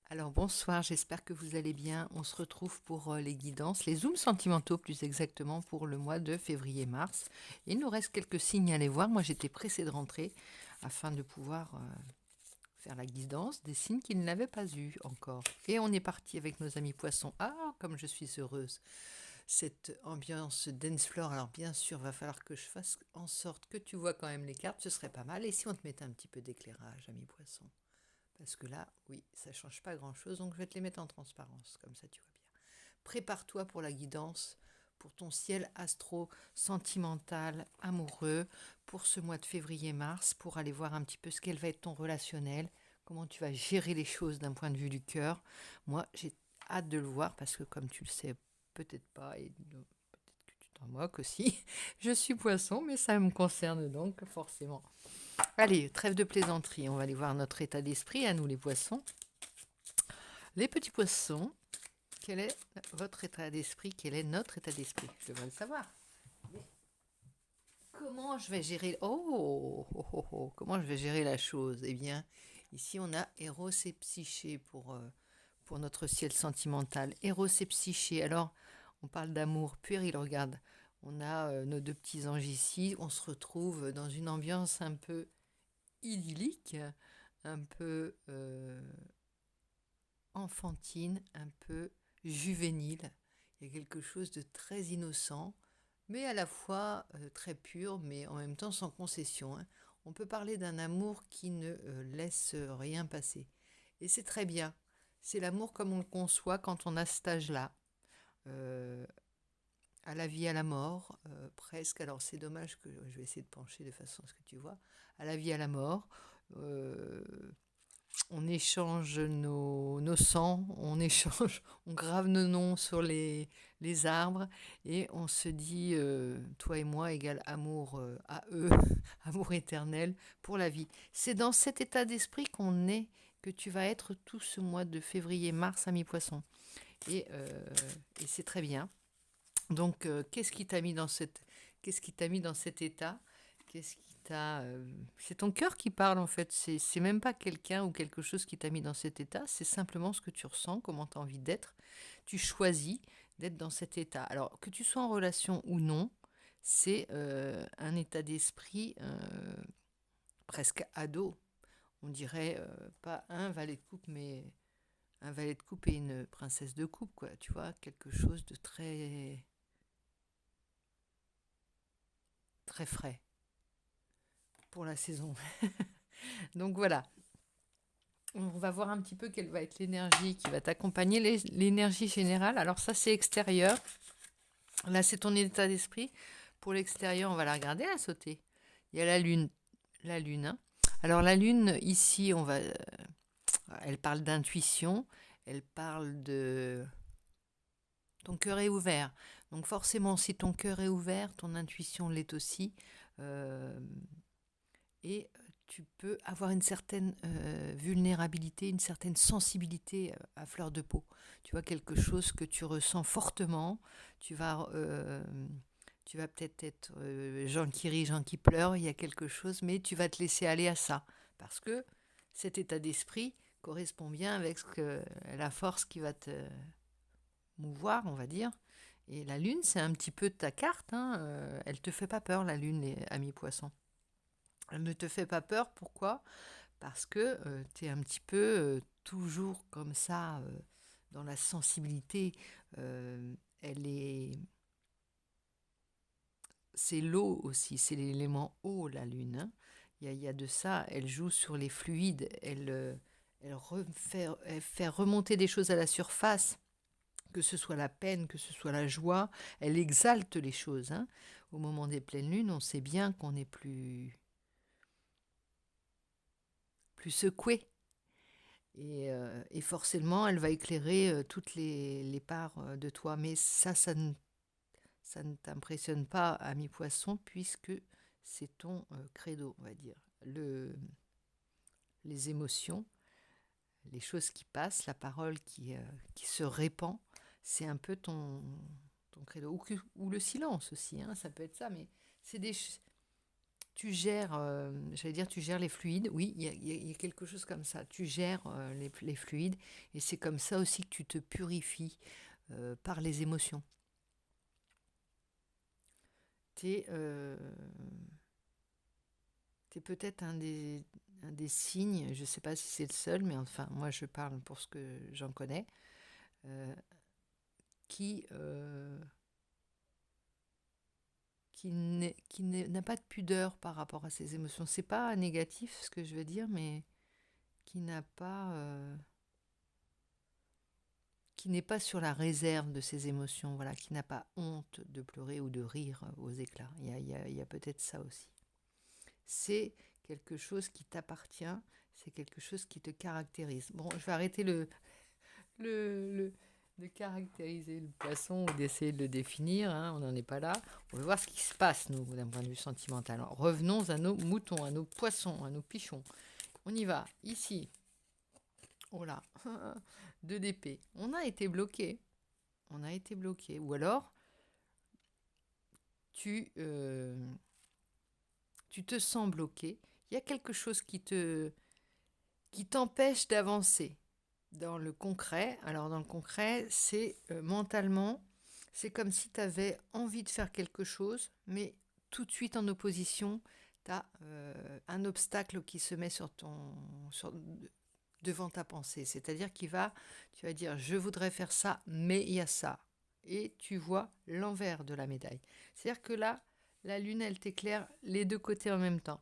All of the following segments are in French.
Alors bonsoir, j'espère que vous allez bien. On se retrouve pour les guidances, les zooms sentimentaux plus exactement pour le mois de février-mars. Il nous reste quelques signes à aller voir. Moi j'étais pressée de rentrer afin de pouvoir faire la guidance des signes qu'ils n'avaient pas eu encore. Et on est parti avec nos amis poissons. Ah, comme je suis heureuse. Cette ambiance dance floor. Alors bien sûr, va falloir que je fasse en sorte que tu vois quand même les cartes. Ce serait pas mal. Et si on te mettait un petit peu d'éclairage, amis poissons? Parce que là, oui, ça change pas grand-chose, donc je vais te les mettre en transparence, comme ça tu vois bien. Prépare-toi pour la guidance, pour ton ciel astro sentimental, amoureux, pour ce mois de février-mars, pour aller voir un petit peu ce qu'elle va être ton relationnel, comment tu vas gérer les choses d'un point de vue du cœur. Moi, j'ai hâte de le voir parce que comme tu le sais, peut-être pas, et peut-être que tu t'en moques aussi, je suis poisson, mais ça me concerne donc forcément. Allez, trêve de plaisanterie, on va aller voir notre état d'esprit à nous les poissons. Les petits poissons, quel est votre état d'esprit? Quel est notre état d'esprit? Je devrais le savoir. Mais comment je vais gérer... comment je vais gérer la chose? Eh bien, ici on a Eros et Psyché pour notre ciel sentimental. Eros et Psyché, alors on parle d'amour puéril, regarde. On a nos deux petits anges ici, on se retrouve dans une ambiance un peu idyllique, un peu enfantine, un peu juvénile. Il y a quelque chose de très innocent, mais à la fois très pur, mais en même temps sans concession, hein. On peut parler d'un amour qui ne laisse rien passer. Et c'est très bien. C'est l'amour comme on le conçoit quand on a cet âge-là. Euh, à la vie, à la mort, presque. Alors c'est dommage que je vais essayer de pencher de façon à ce que tu vois. À la vie, à la mort. Euh, on échange nos sangs, on échange, on grave nos noms sur les arbres et on se dit, toi et moi égale amour à eux, amour éternel pour la vie. C'est dans cet état d'esprit qu'on est, que tu vas être tout ce mois de février-mars à mi-poisson. Et c'est très bien. Donc, qu'est-ce qui t'a mis dans cet état? Qu'est-ce qui t'a, c'est ton cœur qui parle en fait. C'est même pas quelqu'un ou quelque chose qui t'a mis dans cet état. C'est simplement ce que tu ressens, comment tu as envie d'être. Tu choisis d'être dans cet état. Alors, que tu sois en relation ou non, c'est un état d'esprit presque ado. On dirait pas un valet de coupe, mais un valet de coupe et une princesse de coupe, quoi. Tu vois, quelque chose de très très frais pour la saison. Donc voilà, on va voir un petit peu quelle va être l'énergie qui va t'accompagner, l'énergie générale. Alors ça, c'est extérieur. Là, c'est ton état d'esprit. Pour l'extérieur, on va la regarder, la sauter. Il y a la lune. La lune, hein. Alors la lune, ici, elle parle d'intuition. Elle parle de... Ton cœur est ouvert. Donc forcément, si ton cœur est ouvert, ton intuition l'est aussi. Euh, et tu peux avoir une certaine vulnérabilité, une certaine sensibilité à fleur de peau. Tu vois, quelque chose que tu ressens fortement. Tu vas, euh, tu vas peut-être être Jean qui rit, Jean qui pleure, il y a quelque chose, mais tu vas te laisser aller à ça. Parce que cet état d'esprit correspond bien avec la force qui va te mouvoir, on va dire. Et la lune, c'est un petit peu ta carte, hein. Elle te fait pas peur, la lune, les amis poissons. Elle ne te fait pas peur, pourquoi? Parce que tu es un petit peu toujours comme ça, dans la sensibilité. Elle est... C'est l'eau aussi, c'est l'élément eau, la lune, hein. Il y a de ça, elle joue sur les fluides, elle fait remonter des choses à la surface, que ce soit la peine, que ce soit la joie, elle exalte les choses, hein. Au moment des pleines lunes, on sait bien qu'on est plus secoué. Et forcément, elle va éclairer toutes les parts de toi. Mais ça ne t'impressionne pas, ami poisson, puisque c'est ton credo, on va dire. Les émotions, les choses qui passent, la parole qui se répand, c'est un peu ton credo. Ou le silence aussi, hein, ça peut être ça. Mais c'est des, tu gères, j'allais dire, tu gères les fluides. Oui, il y a quelque chose comme ça. Tu gères les fluides et c'est comme ça aussi que tu te purifies par les émotions. Tu es, peut-être un des signes, je ne sais pas si c'est le seul, mais enfin, moi je parle pour ce que j'en connais, euh, qui, n'a pas de pudeur par rapport à ses émotions. C'est pas négatif ce que je veux dire, mais qui n'a pas, qui n'est pas sur la réserve de ses émotions, voilà, qui n'a pas honte de pleurer ou de rire aux éclats. Il y a peut-être ça aussi. C'est quelque chose qui t'appartient, c'est quelque chose qui te caractérise. Bon, je vais arrêter de caractériser le poisson ou d'essayer de le définir, hein, on n'en est pas là. On va voir ce qui se passe, nous, d'un point de vue sentimental. Alors, revenons à nos moutons, à nos poissons, à nos pichons. On y va, ici. Oh là, 2 d'épée. On a été bloqué. On a été bloqué. Ou alors, tu te sens bloqué. Il y a quelque chose qui t'empêche d'avancer dans le concret. Alors dans le concret, c'est mentalement, c'est comme si tu avais envie de faire quelque chose, mais tout de suite en opposition, tu as un obstacle qui se met devant ta pensée. C'est-à-dire tu vas dire, je voudrais faire ça, mais il y a ça. Et tu vois l'envers de la médaille. C'est-à-dire que là, la lune, elle t'éclaire les deux côtés en même temps.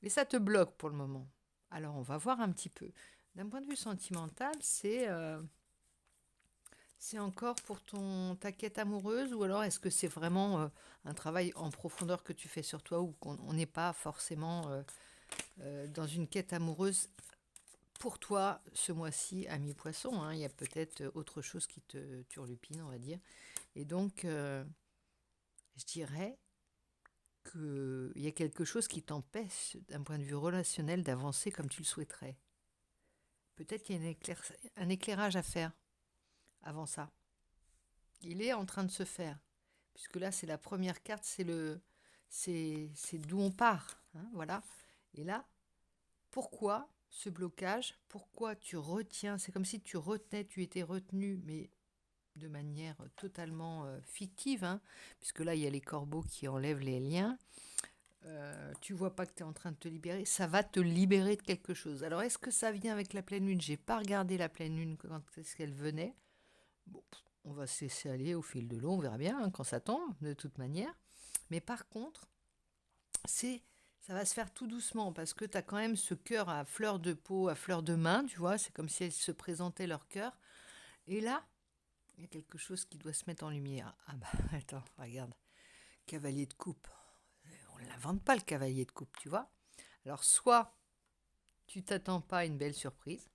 Et ça te bloque pour le moment. Alors, on va voir un petit peu. D'un point de vue sentimental, c'est encore pour ta quête amoureuse, ou alors est-ce que c'est vraiment un travail en profondeur que tu fais sur toi, ou qu'on n'est pas forcément dans une quête amoureuse pour toi ce mois-ci, ami poisson, hein, il y a peut-être autre chose qui te turlupine, on va dire. Et donc, je dirais qu'il y a quelque chose qui t'empêche, d'un point de vue relationnel, d'avancer comme tu le souhaiterais. Peut-être qu'il y a un éclairage à faire avant ça. Il est en train de se faire. Puisque là, c'est la première carte, c'est d'où on part. Hein, voilà. Et là, pourquoi ce blocage? Pourquoi tu retiens? C'est comme si tu retenais, tu étais retenu, mais de manière totalement fictive, hein, puisque là, il y a les corbeaux qui enlèvent les liens. Tu vois pas que tu es en train de te libérer, ça va te libérer de quelque chose. Alors, est-ce que ça vient avec la pleine lune? J'ai pas regardé la pleine lune quand est-ce qu'elle venait. Bon, on va se laisser aller au fil de l'eau, on verra bien hein, quand ça tombe, de toute manière. Mais par contre, ça va se faire tout doucement parce que tu as quand même ce cœur à fleur de peau, à fleur de main, tu vois, c'est comme si elles se présentaient leur cœur. Et là, il y a quelque chose qui doit se mettre en lumière. Ah bah attends, regarde, cavalier de coupe. On ne l'invente pas le cavalier de coupe, tu vois. Alors soit tu t'attends pas à une belle surprise,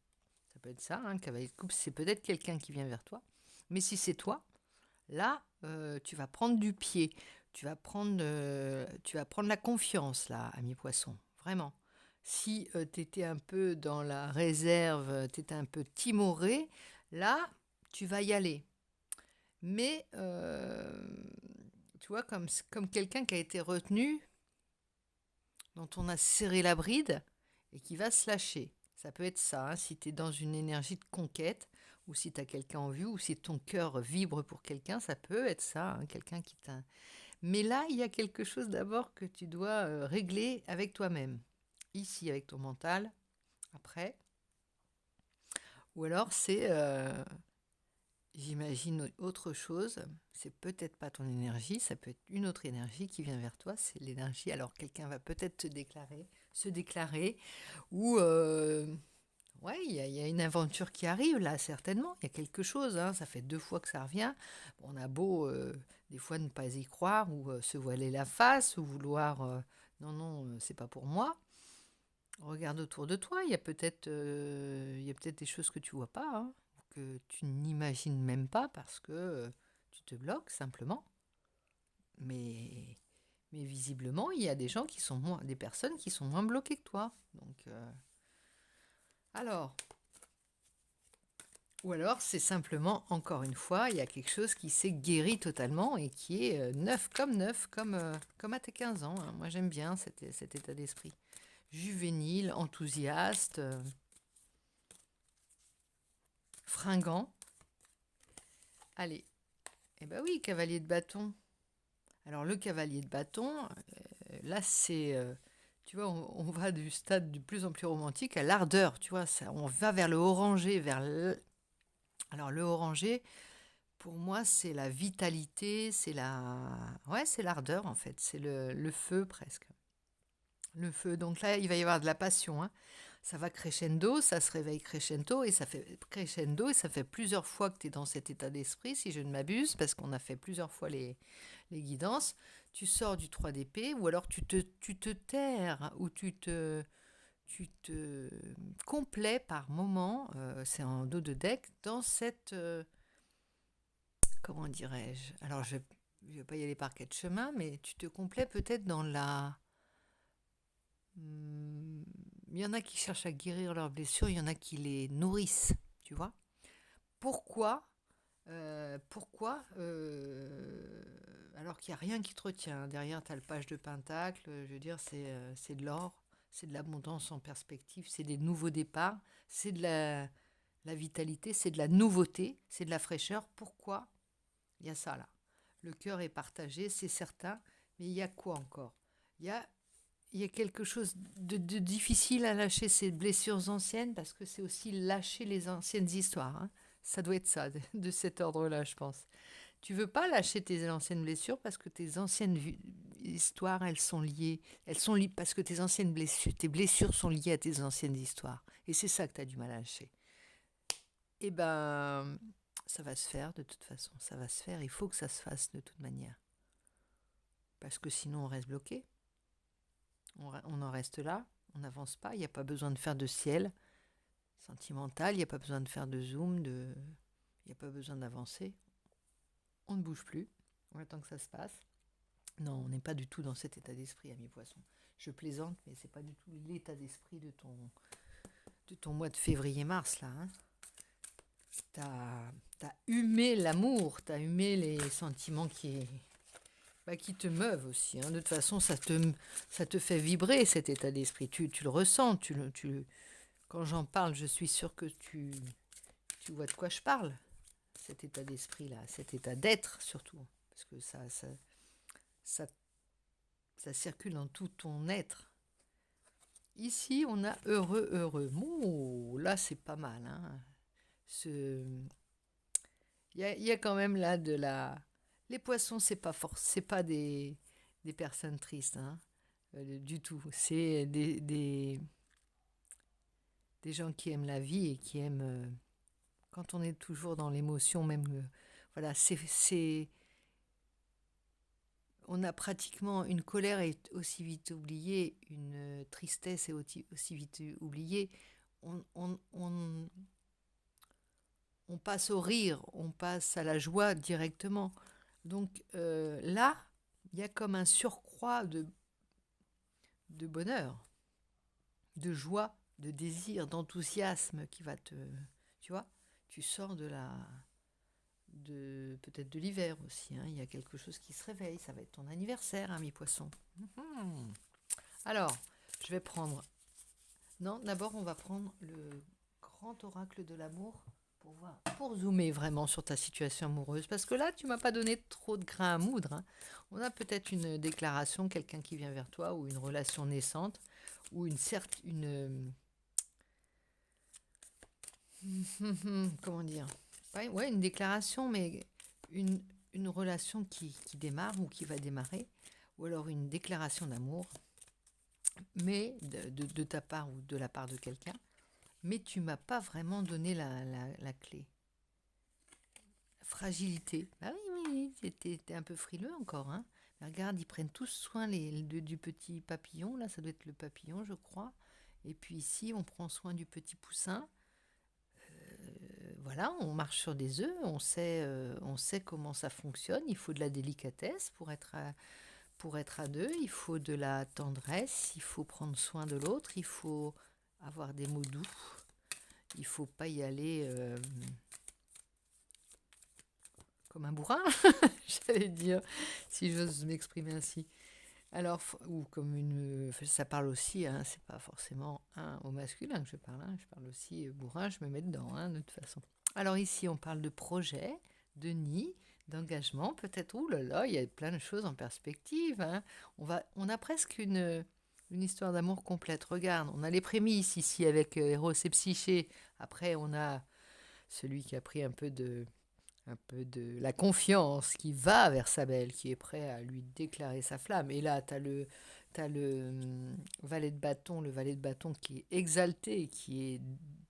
ça peut être ça, un cavalier de coupe, c'est peut-être quelqu'un qui vient vers toi. Mais si c'est toi, là, tu vas prendre du pied, tu vas prendre la confiance, là, ami poisson, vraiment. Si tu étais un peu dans la réserve, tu étais un peu timoré, là, tu vas y aller. Mais, tu vois, comme quelqu'un qui a été retenu, dont on a serré la bride, et qui va se lâcher. Ça peut être ça, hein, si tu es dans une énergie de conquête, ou si tu as quelqu'un en vue, ou si ton cœur vibre pour quelqu'un, ça peut être ça, hein, quelqu'un qui t'a... Mais là, il y a quelque chose d'abord que tu dois régler avec toi-même. Ici, avec ton mental, après. Ou alors, j'imagine autre chose. C'est peut-être pas ton énergie, ça peut être une autre énergie qui vient vers toi. C'est l'énergie. Alors, quelqu'un va peut-être se déclarer, ou... ouais, il y a une aventure qui arrive là, certainement. Il y a quelque chose, hein, ça fait 2 fois que ça revient. Bon, on a beau des fois ne pas y croire ou se voiler la face ou vouloir non, non, c'est pas pour moi. Regarde autour de toi, il y a peut-être des choses que tu vois pas, hein, que tu n'imagines même pas parce que tu te bloques simplement. Mais, mais visiblement, il y a des gens qui sont des personnes qui sont moins bloquées que toi. Donc, alors. Ou alors, c'est simplement, encore une fois, il y a quelque chose qui s'est guéri totalement et qui est neuf, comme à tes 15 ans, hein. Moi, j'aime bien cet état d'esprit. Juvénile, enthousiaste, fringant. Allez, eh ben oui, cavalier de bâton. Alors, le cavalier de bâton, là, c'est... tu vois, on va du stade du plus en plus romantique à l'ardeur, tu vois. Ça, on va vers le orangé, Alors, le orangé, pour moi, c'est la vitalité, Ouais, c'est l'ardeur, en fait. C'est le feu, presque. Le feu. Donc là, il va y avoir de la passion, hein. Ça va crescendo, ça se réveille crescendo, et ça fait plusieurs fois que tu es dans cet état d'esprit, si je ne m'abuse, parce qu'on a fait plusieurs fois les guidances. Tu sors du 3 d'épée, ou alors tu te terres, ou tu te complais par moment, c'est en dos de deck, dans cette... comment dirais-je? Alors, je ne vais pas y aller par quatre chemins, mais tu te complais peut-être dans la... Il y en a qui cherchent à guérir leurs blessures, il y en a qui les nourrissent, tu vois. Pourquoi alors qu'il n'y a rien qui te retient. Derrière, tu as le page de Pentacle, je veux dire, c'est de l'or, c'est de l'abondance en perspective, c'est des nouveaux départs, c'est de la vitalité, c'est de la nouveauté, c'est de la fraîcheur. Pourquoi il y a ça là? Le cœur est partagé, c'est certain, mais il y a quoi encore? Il y a il y a quelque chose de difficile à lâcher ces blessures anciennes, parce que c'est aussi lâcher les anciennes histoires, hein. Ça doit être ça, de cet ordre-là, je pense. Tu veux pas lâcher tes anciennes blessures parce que tes anciennes histoires, elles sont liées parce que tes blessures sont liées à tes anciennes histoires. Et c'est ça que tu as du mal à lâcher. Eh ben, ça va se faire de toute façon, ça va se faire. Il faut que ça se fasse de toute manière. Parce que sinon, on reste bloqué. On en reste là, on n'avance pas, il n'y a pas besoin de faire de ciel sentimental, il n'y a pas besoin de faire de zoom, il n'y a pas besoin d'avancer. On ne bouge plus, on attend que ça se passe. Non, on n'est pas du tout dans cet état d'esprit, ami poisson. Je plaisante, mais c'est pas du tout l'état d'esprit de ton mois de février-mars, là, hein. T'as humé l'amour, t'as humé les sentiments qui te meuvent aussi, hein. De toute façon, ça te fait vibrer, cet état d'esprit. Tu le ressens. Quand j'en parle, je suis sûre que tu vois de quoi je parle. Cet état d'esprit-là, cet état d'être surtout. Parce que ça, ça circule dans tout ton être. Ici, on a heureux, heureux. Oh, là, c'est pas mal, hein. Il y a quand même là de la... Les poissons, c'est pas des personnes tristes, hein, du tout. C'est des gens qui aiment la vie et qui aiment... quand on est toujours dans l'émotion, même... voilà, on a pratiquement... Une colère est aussi vite oubliée, une tristesse est aussi vite oubliée. On passe au rire, on passe à la joie directement. Donc là, il y a comme un surcroît de bonheur, de joie, de désir, d'enthousiasme qui va te... Tu vois, tu sors peut-être de l'hiver aussi, hein. Il y a quelque chose qui se réveille, ça va être ton anniversaire, hein, mi-poisson. Alors, je vais prendre... Non, d'abord, on va prendre le grand oracle de l'amour pour zoomer vraiment sur ta situation amoureuse. Parce que là, tu m'as pas donné trop de grains à moudre, hein. On a peut-être une déclaration, quelqu'un qui vient vers toi, ou une relation naissante, ou comment dire? Ouais, une déclaration, mais une relation qui démarre ou qui va démarrer, ou alors une déclaration d'amour, mais de ta part ou de la part de quelqu'un, mais tu m'as pas vraiment donné la clé. Fragilité. Bah oui, t'es un peu frileux encore, hein. Mais regarde, ils prennent tous soin du petit papillon, là, ça doit être le papillon, je crois. Et puis ici, on prend soin du petit poussin. Voilà, on marche sur des œufs, on sait comment ça fonctionne. Il faut de la délicatesse pour être à deux, il faut de la tendresse, il faut prendre soin de l'autre, il faut avoir des mots doux, il faut pas y aller comme un bourrin, j'allais dire, si j'ose m'exprimer ainsi. Alors, ou comme ça parle aussi, hein, c'est pas forcément un au masculin que je parle, hein, je parle aussi bourrin, je me mets dedans, hein, de toute façon. Alors ici, on parle de projet, de nid, d'engagement, peut-être, ouh là là, il y a plein de choses en perspective, hein. On a presque une histoire d'amour complète. Regarde, on a les prémices ici avec Eros et Psyché. Après, on a celui qui a pris un peu de la confiance, qui va vers sa belle, qui est prêt à lui déclarer sa flamme. Et là, t'as valet de bâton, le valet de bâton qui est exalté, qui est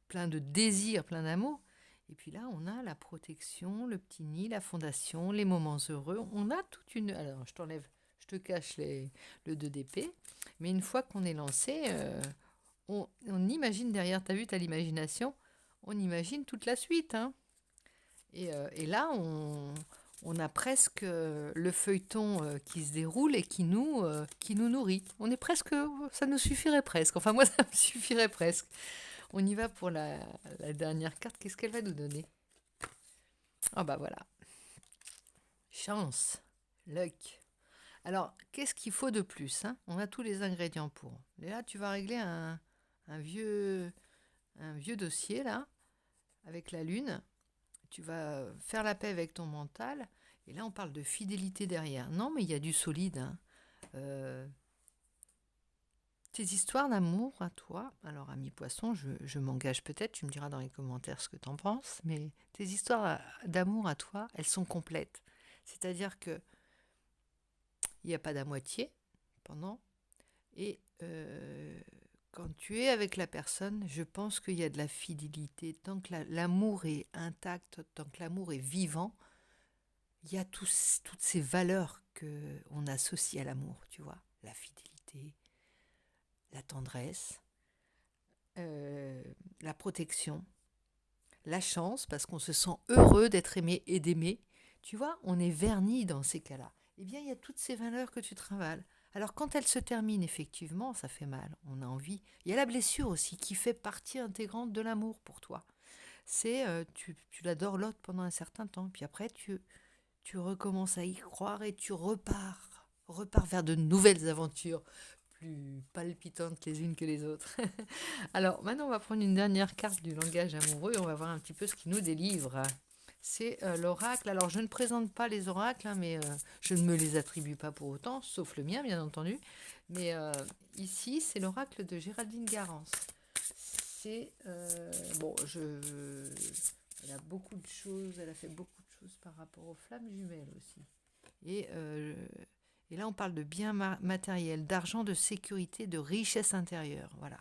plein de désir, plein d'amour. Et puis là, on a la protection, le petit nid, la fondation, les moments heureux. On a toute une... Alors, je te cache le 2 d'épée. Mais une fois qu'on est lancé, on imagine derrière, t'as vu, t'as l'imagination, on imagine toute la suite, hein. Et là, on a presque le feuilleton qui se déroule et qui nous nourrit. On est presque, ça nous suffirait presque. Enfin, moi, ça me suffirait presque. On y va pour la dernière carte. Qu'est-ce qu'elle va nous donner? Ah bah voilà. Chance. Luck. Alors, qu'est-ce qu'il faut de plus, hein? On a tous les ingrédients pour. Et là, tu vas régler un vieux dossier, là, avec la lune. Tu vas faire la paix avec ton mental. Et là, on parle de fidélité derrière. Non, mais il y a du solide, hein. Tes histoires d'amour à toi, alors ami poisson, je m'engage peut-être, tu me diras dans les commentaires ce que tu en penses, mais tes histoires d'amour à toi, elles sont complètes. C'est-à-dire que il n'y a pas d'à moitié pendant. Et quand tu es avec la personne, je pense qu'il y a de la fidélité. Tant que l'amour est intact, tant que l'amour est vivant, il y a toutes ces valeurs qu'on associe à l'amour, tu vois. La fidélité, la tendresse, la protection, la chance, parce qu'on se sent heureux d'être aimé et d'aimer. Tu vois, on est verni dans ces cas-là. Eh bien, il y a toutes ces valeurs que tu travailles. Alors, quand elles se terminent, effectivement, ça fait mal. On a envie. Il y a la blessure aussi, qui fait partie intégrante de l'amour pour toi. C'est, tu l'adores l'autre pendant un certain temps, puis après, tu recommences à y croire et tu repars vers de nouvelles aventures plus palpitantes les unes que les autres. Alors maintenant, on va prendre une dernière carte du langage amoureux et on va voir un petit peu ce qui nous délivre. C'est l'oracle. Alors, je ne présente pas les oracles, hein, mais je ne me les attribue pas pour autant, sauf le mien, bien entendu. Mais ici, c'est l'oracle de Géraldine Garance. C'est... bon, elle a beaucoup de choses, elle a fait beaucoup de choses par rapport aux flammes jumelles aussi. Et là, on parle de biens matériels, d'argent, de sécurité, de richesse intérieure. Voilà.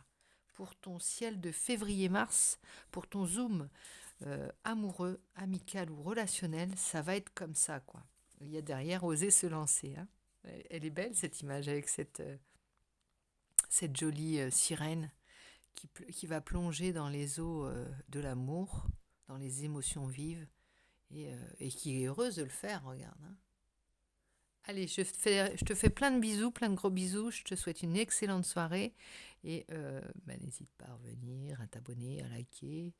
Pour ton ciel de février-mars, pour ton zoom amoureux, amical ou relationnel, ça va être comme ça, quoi. Il y a derrière oser se lancer, hein. Elle est belle, cette image, avec cette jolie sirène qui va plonger dans les eaux de l'amour, dans les émotions vives, et qui est heureuse de le faire, regarde, hein. Allez, je te fais plein de bisous, plein de gros bisous. Je te souhaite une excellente soirée. Et n'hésite pas à revenir, à t'abonner, à liker,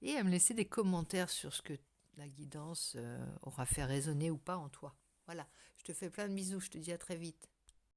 et à me laisser des commentaires sur ce que la guidance aura fait résonner ou pas en toi. Voilà, je te fais plein de bisous. Je te dis à très vite.